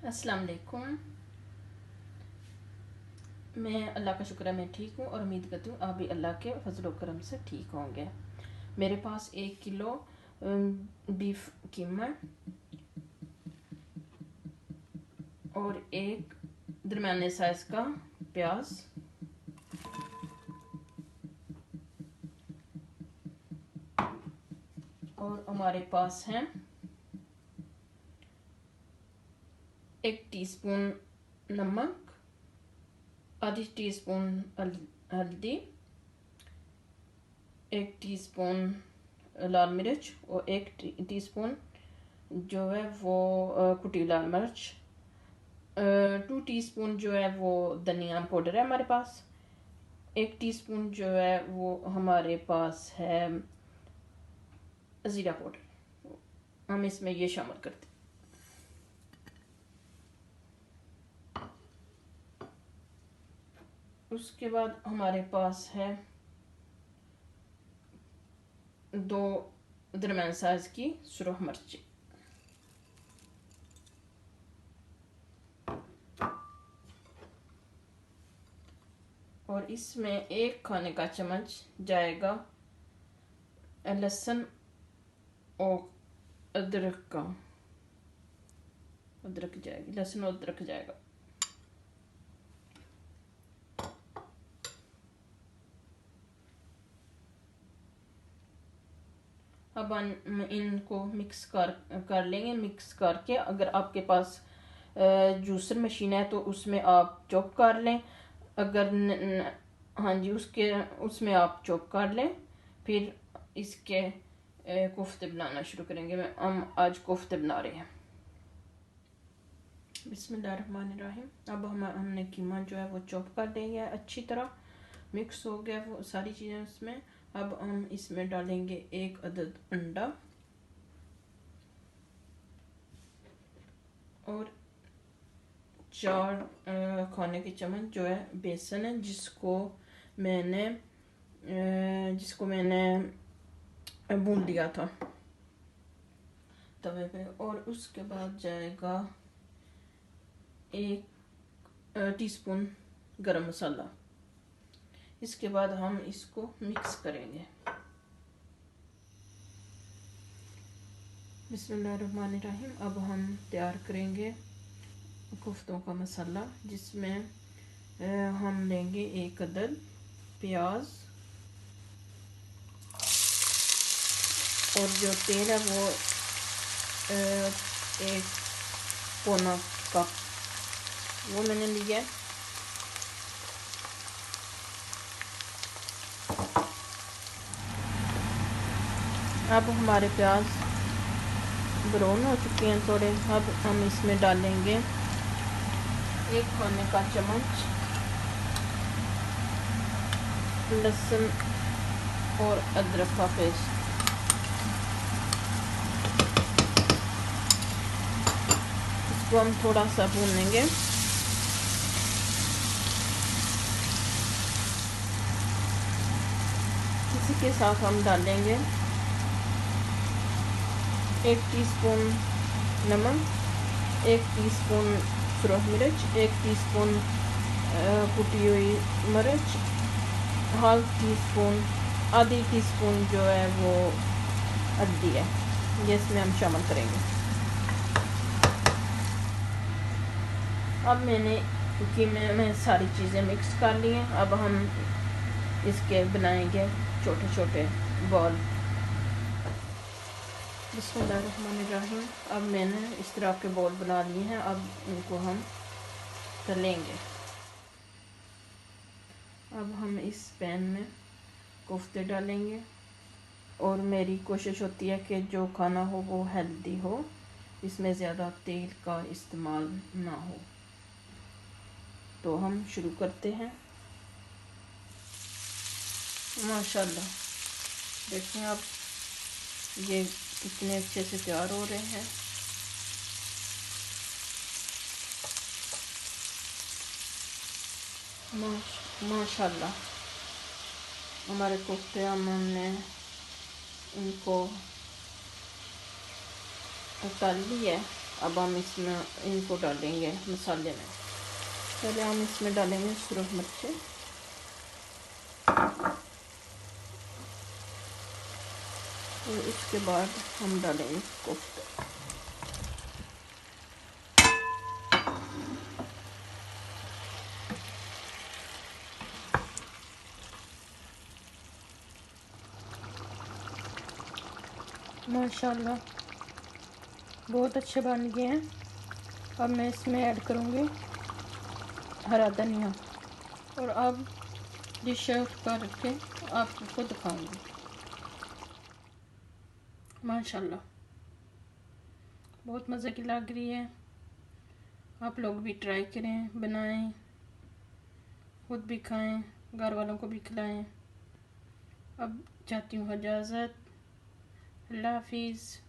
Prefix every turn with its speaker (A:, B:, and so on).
A: अस्सलाम वालेकुम। मैं अल्लाह का शुक्र है मैं ठीक हूँ और उम्मीद करती हूँ आप भी अल्लाह के फजल करम से ठीक होंगे। मेरे पास 1 किलो बीफ कीमा और एक दरमियाने साइज का प्याज और हमारे पास है 1 टीस्पून नमक, आधी टीस्पून हल्दी, 1 टीस्पून लाल मिर्च और 1 टीस्पून जो है वो कुटी लाल मिर्च, 2 टीस्पून जो है वो धनिया पाउडर है हमारे पास, 1 टीस्पून जो है वो हमारे पास है ज़ीरा पाउडर। हम इसमें ये शामिल करते हैं। उसके बाद हमारे पास है 2 दरमियान साइज की सुरख मिर्ची, और इसमें 1 खाने का चम्मच जाएगा लहसुन और अदरक जाएगी, लहसुन और अदरक जाएगा। अब हम इनको मिक्स कर लेंगे। मिक्स करके अगर आपके पास जूसर मशीन है तो उसमें आप चॉप कर लें, अगर हाँ जी उसमें आप चॉप कर लें। फिर इसके कोफ्ते बनाना शुरू करेंगे। हम आज कोफ्ते बना रहे हैं। बिस्मिल्लाहिर्रहमानिर्रहीम। अब हमने कीमा जो है वो चॉप कर लिया है, अच्छी तरह मिक्स हो गया वो सारी चीज़ें उसमें। अब हम इसमें डालेंगे 1 अदद अंडा और 4 खाने के चम्मच जो है बेसन है, जिसको मैंने भून लिया था तवे पे। और उसके बाद जाएगा 1 टीस्पून गरम मसाला। इसके बाद हम इसको मिक्स करेंगे। बिस्मिल्लाहिर्रहमानिर्रहीम। अब हम तैयार करेंगे कोफ्तों का मसाला, जिसमें हम लेंगे 1 अदद प्याज और जो तेल है वो 1 पौना कप वो मैंने लिया है। अब हमारे प्याज ब्राउन हो चुके हैं थोड़े। अब हम इसमें डालेंगे 1 खाने का चम्मच लहसुन और अदरक का पेस्ट। इसको हम थोड़ा सा भूनेंगे। इसी के साथ हम डालेंगे 1 टीस्पून नमक, 1 टीस्पून सुरख मिर्च, 1 टीस्पून कुटी हुई मिर्च, आधी टीस्पून जो है वो हल्दी है, ये इसमें हम शामिल करेंगे। अब कीमे में सारी चीज़ें मिक्स कर ली हैं। अब हम इसके बनाएंगे छोटे छोटे बॉल। बिस्मिल्लाहिर्रहमानिर्रहीम। अब मैंने इस तरह के बॉल बना लिए हैं। अब इनको हम तलेंगे। अब हम इस पैन में कोफ्ते डालेंगे, और मेरी कोशिश होती है कि जो खाना हो वो हेल्दी हो, इसमें ज़्यादा तेल का इस्तेमाल ना हो। तो हम शुरू करते हैं। माशाल्लाह देखें आप, ये कितने अच्छे से तैयार हो रहे हैं। माशाल्लाह हमारे कोफ्ते हमने इनको तल लिया है। अब हम इसमें इनको डालेंगे मसाले में। पहले हम इसमें डालेंगे सुरख मिर्ची, और इसके बाद हम डालेंगे कोफ्ता। माशाल्लाह बहुत अच्छे बन गए हैं। अब मैं इसमें ऐड करूँगी हरा धनिया, और अब डिश करके आपको दिखाऊंगी। माशाल्लाह बहुत मज़े की लग रही है। आप लोग भी ट्राई करें, बनाएं, खुद भी खाएं, घर वालों को भी खिलाएं। अब चाहती हूँ इजाज़त। अल्लाह हाफिज़।